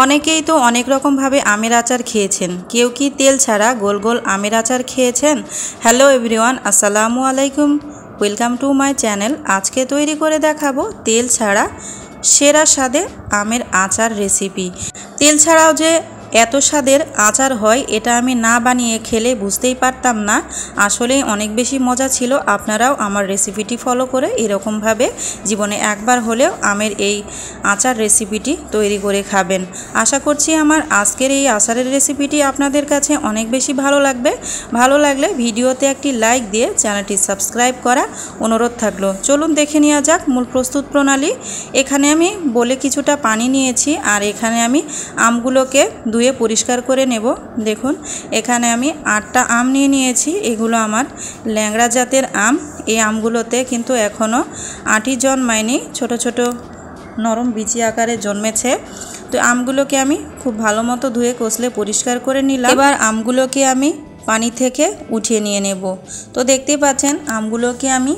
অনেকেই তো অনেক রকমভাবে আমের আচার খেয়েছেন। কেউ কি তেল ছাড়া গোল গোল আমের আচার খেয়েছেন? হ্যালো এভরিওয়ান, আসসালামু আলাইকুম, ওয়েলকাম টু মাই চ্যানেল। আজকে তৈরি করে দেখাবো তেল ছাড়া সেরা স্বাদে আমের আচার রেসিপি। তেল ছাড়াও যে এত স্বাদের আচার হয় এটা আমি না বানিয়ে খেলে বুঝতেই পারতাম না। আসলেই অনেক বেশি মজা ছিল। আপনারাও আমার রেসিপিটি ফলো করে এরকমভাবে জীবনে একবার হলেও আমের এই আচার রেসিপিটি তৈরি করে খাবেন। আশা করছি আমার আজকের এই আচারের রেসিপিটি আপনাদের কাছে অনেক বেশি ভালো লাগবে। ভালো লাগলে ভিডিওতে একটি লাইক দিয়ে চ্যানেলটি সাবস্ক্রাইব করা অনুরোধ থাকলো। চলুন দেখে নেওয়া যাক মূল প্রস্তুত প্রণালী। এখানে আমি বলে কিছুটা পানি নিয়েছি আর এখানে আমি আমগুলোকে ধুয়ে পরিষ্কার করে নেব। দেখুন এখানে আমি 8টা আম নিয়েছি। এগুলো আমার ল্যাংড়া জাতের আম। এই আমগুলোতে কিন্তু এখনও আঁটি জন্মায়নি, ছোট ছোট নরম বিচি আকারে জন্মেছে। তো আমগুলোকে আমি খুব ভালো মতো ধুয়ে কষলে পরিষ্কার করে নিলাম। এবার আমগুলোকে আমি পানি থেকে উঠিয়ে নিয়ে নেব। তো দেখতেই পাচ্ছেন আমগুলোকে আমি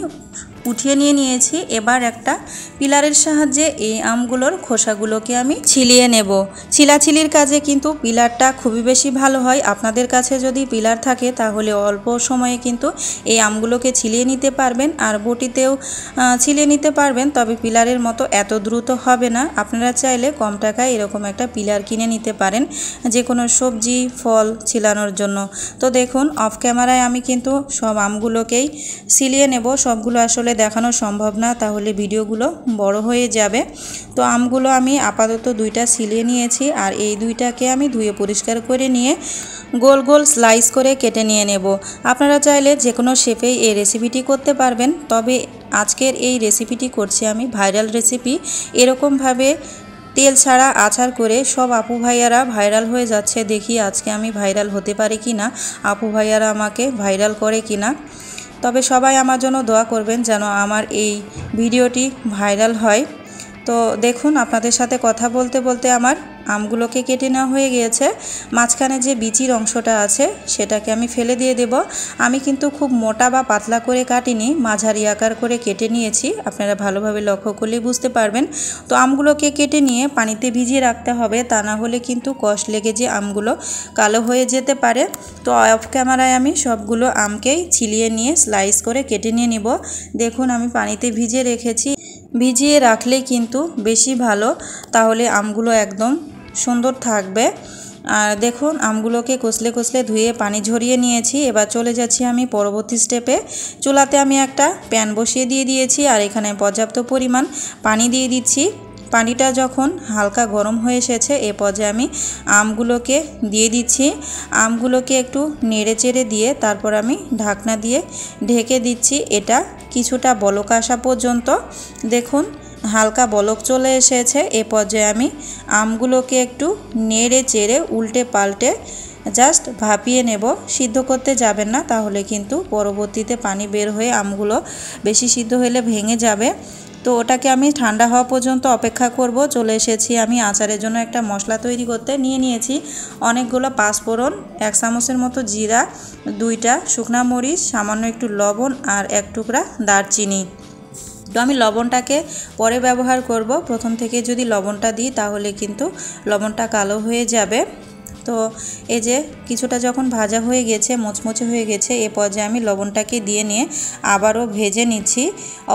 উঠিয়ে নিয়েছি। এবার একটা পিলারের সাহায্যে এই আমগুলোর খোসাগুলোকে আমি ছিলিয়ে নেব। ছিলাছিলির কাজে কিন্তু পিলারটা খুবই বেশি ভালো হয়। আপনাদের কাছে যদি পিলার থাকে তাহলে অল্প সময়ে কিন্তু এই আমগুলোকে ছিলিয়ে নিতে পারবেন আর বটিতেও ছিলিয়ে নিতে পারবেন, তবে পিলারের মতো এত দ্রুত হবে না। আপনারা চাইলে কম টাকায় এরকম একটা পিলার কিনে নিতে পারেন যে কোনো সবজি ফল ছিলানোর জন্য। তো দেখুন অফ ক্যামেরায় আমি কিন্তু সব আমগুলোকেই ছিলিয়ে নেব। সবগুলো আসলে দেখানো সম্ভব না, তাহলে ভিডিওগুলো বড় হয়ে যাবে। তো আমগুলো আমি আপাতত 2টা ছিলিয়ে নিয়েছি আর এই 2টাকে আমি ধুয়ে পরিষ্কার করে নিয়ে গোল গোল স্লাইস করে কেটে নিয়ে নেব। আপনারা চাইলে যে কোনো শেপেই এই রেসিপিটি করতে পারবেন, তবে আজকের এই রেসিপিটি করছি আমি ভাইরাল রেসিপি। এরকমভাবে তেল ছাড়া আচার করে সব আপু ভাইয়ারা ভাইরাল হয়ে যাচ্ছে। দেখি আজকে আমি ভাইরাল হতে পারি কি না, আপু ভাইয়ারা আমাকে ভাইরাল করে কি না। তবে সবাই আমার জন্য দোয়া করবেন যেন আমার এই ভিডিওটি ভাইরাল হয়। তো দেখুন আপনাদের সাথে কথা বলতে বলতে আমার আমগুলোকে কেটে নেওয়া হয়ে গিয়েছে। মাঝখানে যে বিচির অংশটা আছে সেটাকে আমি ফেলে দিয়ে দেব। আমি কিন্তু খুব মোটা বা পাতলা করে কাটিনি, মাঝারি আকার করে কেটে নিয়েছি। আপনারা ভালোভাবে লক্ষ্য করলে বুঝতে পারবেন। তো আমগুলোকে কেটে নিয়ে পানিতে ভিজিয়ে রাখতে হবে, তা না হলে কিন্তু কষ লেগে যে আমগুলো কালো হয়ে যেতে পারে। তো অফ ক্যামেরায় আমি সবগুলো আমকেই ছিলিয়ে নিয়ে স্লাইস করে কেটে নিয়ে নিব। দেখুন আমি পানিতে ভিজিয়ে রেখেছি। ভিজিয়ে রাখলেই কিন্তু বেশি ভালো, তাহলে আমগুলো একদম সুন্দর থাকবে। আর দেখুন আমগুলোকে কষলে কষলে ধুয়ে পানি ঝরিয়ে নিয়েছি। এবার চলে যাচ্ছি আমি পরবর্তী স্টেপে। চুলাতে আমি একটা প্যান বসিয়ে দিয়েছি আর এখানে পর্যাপ্ত পরিমাণ পানি দিয়ে দিচ্ছি। পানিটা যখন হালকা গরম হয়ে এসেছে এ পর্যায়ে আমি আমগুলোকে দিয়ে দিচ্ছি। আমগুলোকে একটু নেড়ে চেড়ে দিয়ে তারপর আমি ঢাকনা দিয়ে ঢেকে দিচ্ছি। এটা কিছুটা বলক আসা পর্যন্ত। দেখুন হালকা বলক চলে এসেছে। এ পর্যায়ে আমি আমগুলোকে একটু নেড়ে চেড়ে উল্টে পাল্টে জাস্ট ভাপিয়ে নেব। সিদ্ধ করতে যাবেন না, তাহলে কিন্তু পরবর্তীতে পানি বের হয়ে আমগুলো বেশি সিদ্ধ হলে ভেঙে যাবে। তো ওটাকে আমি ঠান্ডা হওয়া পর্যন্ত অপেক্ষা করব। চলে এসেছি আমি আচারের জন্য একটা মশলা তৈরি করতে। নিয়েছি অনেকগুলো পাঁচফোড়ন, 1 চামচের মতো জিরা, 2টা শুকনা মরিচ, সামান্য একটু লবণ আর 1 টুকরা দারচিনি। তো আমি লবণটাকে পরে ব্যবহার করব। প্রথম থেকে যদি লবণটা দিই তাহলে কিন্তু লবণটা কালো হয়ে যাবে। তো এই যে কিছুটা যখন ভাজা হয়ে গেছে, মুচমুচে হয়ে গেছে, এ পর্যায়ে আমি লবণটাকে দিয়ে নিয়ে আবারও ভেজে নিচ্ছি।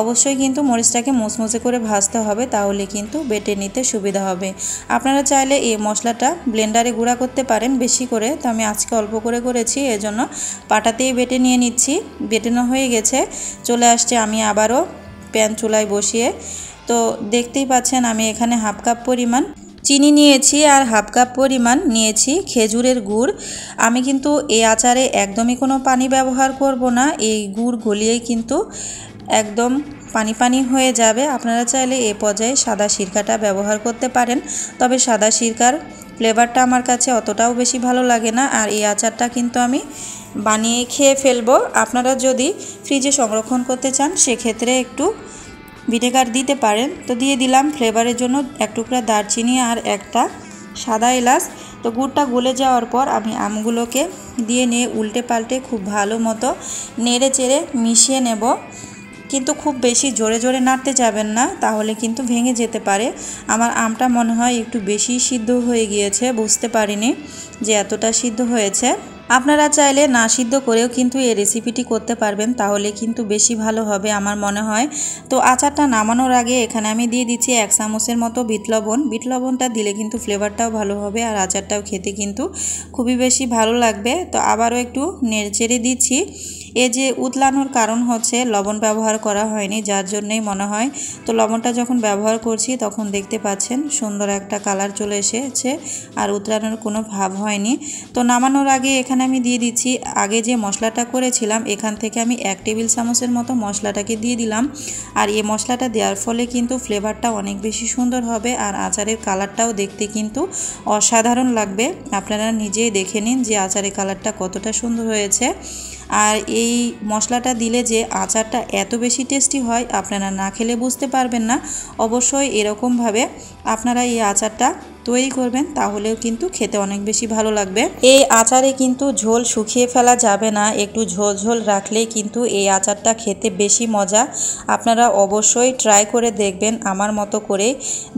অবশ্যই কিন্তু মরিচটাকে মুচমুচে করে ভাজতে হবে, তাহলে কিন্তু বেটে নিতে সুবিধা হবে। আপনারা চাইলে এই মশলাটা ব্লেন্ডারে গুঁড়া করতে পারেন বেশি করে, তো আমি আজকে অল্প করে করেছি, এজন্য পাটাতেই বেটে নিয়ে নিচ্ছি। বেটানো হয়ে গেছে। চলে আসছে আমি আবারও প্যান চুলায় বসিয়ে। তো দেখতেই পাচ্ছেন আমি এখানে হাফ কাপ পরিমাণ চিনি নিয়েছি আর হাফ কাপ পরিমাণ নিয়েছি খেজুরের গুড়। আমি কিন্তু এই আচারে একদমই কোনো পানি ব্যবহার করব না। এই গুড় গলিয়েই কিন্তু একদম পানি পানি হয়ে যাবে। আপনারা চাইলে এই পর্যায়ে সাদা সিরকাটা ব্যবহার করতে পারেন, তবে সাদা সিরকার ফ্লেভারটা আমার কাছে অতটাও বেশি ভালো লাগে না। আর এই আচারটা কিন্তু আমি বানিয়ে খেয়ে ফেলবো। আপনারা যদি ফ্রিজে সংরক্ষণ করতে চান সেক্ষেত্রে একটু ভিনেগার দিতে পারেন। তো দিয়ে দিলাম ফ্লেভারের জন্য 1 টুকরা দারচিনি আর একটা সাদা এলাচ। তো গুড়টা গলে যাওয়ার পর আমি আমগুলোকে দিয়ে নিয়ে উল্টে পাল্টে খুব ভালো মতো নেড়ে চেড়ে মিশিয়ে নেব। কিন্তু খুব বেশি জোরে জোরে নাড়তে যাবেন না, তাহলে কিন্তু ভেঙে যেতে পারে। আমার আমটা মনে হয় একটু বেশি সিদ্ধ হয়ে গিয়েছে, বুঝতে পারিনি যে এতটা সিদ্ধ হয়েছে। আপনারা চাইলে না সিদ্ধ করেও কিন্তু এই রেসিপিটি করতে পারবেন, তাহলে কিন্তু বেশি ভালো হবে আমার মনে হয়। তো আচারটা নামানোর আগে এখানে আমি দিয়ে দিচ্ছি 1 চামচের মতো বিট লবণ। বিট লবণটা দিলে কিন্তু ফ্লেভারটাও ভালো হবে আর আচারটাও খেতে কিন্তু খুবই বেশি ভালো লাগবে। তো আবারও একটু নেড়েচেড়ে দিচ্ছি। এই যে উতলানোর কারণ হচ্ছে লবণ ব্যবহার করা হয়নি, যার জন্যই মনে হয়। তো লবণটা যখন ব্যবহার করছি তখন দেখতে পাচ্ছেন সুন্দর একটা কালার চলে এসেছে আর উতলানোর কোনো ভাব হয়নি। তো নামানোর আগে এখানে আমি দিয়ে দিচ্ছি আগে যে মশলাটা করেছিলাম, এখান থেকে আমি 1 টেবিল চামচের মতো মশলাটাকে দিয়ে দিলাম। আর এই মশলাটা দেওয়ার ফলে কিন্তু ফ্লেভারটা অনেক বেশি সুন্দর হবে আর আচারের কালারটাও দেখতে কিন্তু অসাধারণ লাগবে। আপনারা নিজেই দেখে নিন যে আচারের কালারটা কতটা সুন্দর হয়েছে। আর এই মশলাটা দিলে যে আচারটা এত বেশি টেস্টি হয় আপনারা না খেলে বুঝতে পারবেন না। অবশ্যই এরকমভাবে আপনারা এই আচারটা তৈরি করবেন, তাহলেও কিন্তু খেতে অনেক বেশি ভালো লাগবে। এই আচারে কিন্তু ঝোল শুকিয়ে ফেলা যাবে না, একটু ঝোল ঝোল রাখলেই কিন্তু এই আচারটা খেতে বেশি মজা। আপনারা অবশ্যই ট্রাই করে দেখবেন আমার মতো করে।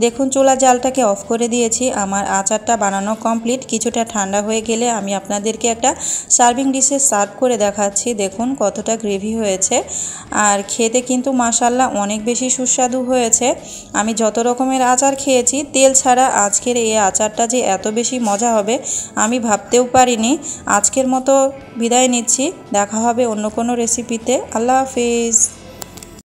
দেখুন চুলা জালটাকে অফ করে দিয়েছি, আমার আচারটা বানানো কমপ্লিট। কিছুটা ঠান্ডা হয়ে গেলে আমি আপনাদেরকে একটা সার্ভিং ডিশে সার্ভ করে দেখাচ্ছি। দেখুন কতটা গ্রেভি হয়েছে আর খেতে কিন্তু মাশাআল্লাহ অনেক বেশি সুস্বাদু হয়েছে। আমি যত রকমের আচার খেয়েছি তেল ছাড়া আজকের এই আচারটা যে এত বেশি মজা হবে আমি ভাবতেও পারিনি। আজকের মতো বিদায় নিচ্ছি, দেখা হবে অন্য কোনো রেসিপিতে। আল্লাহ হাফেজ।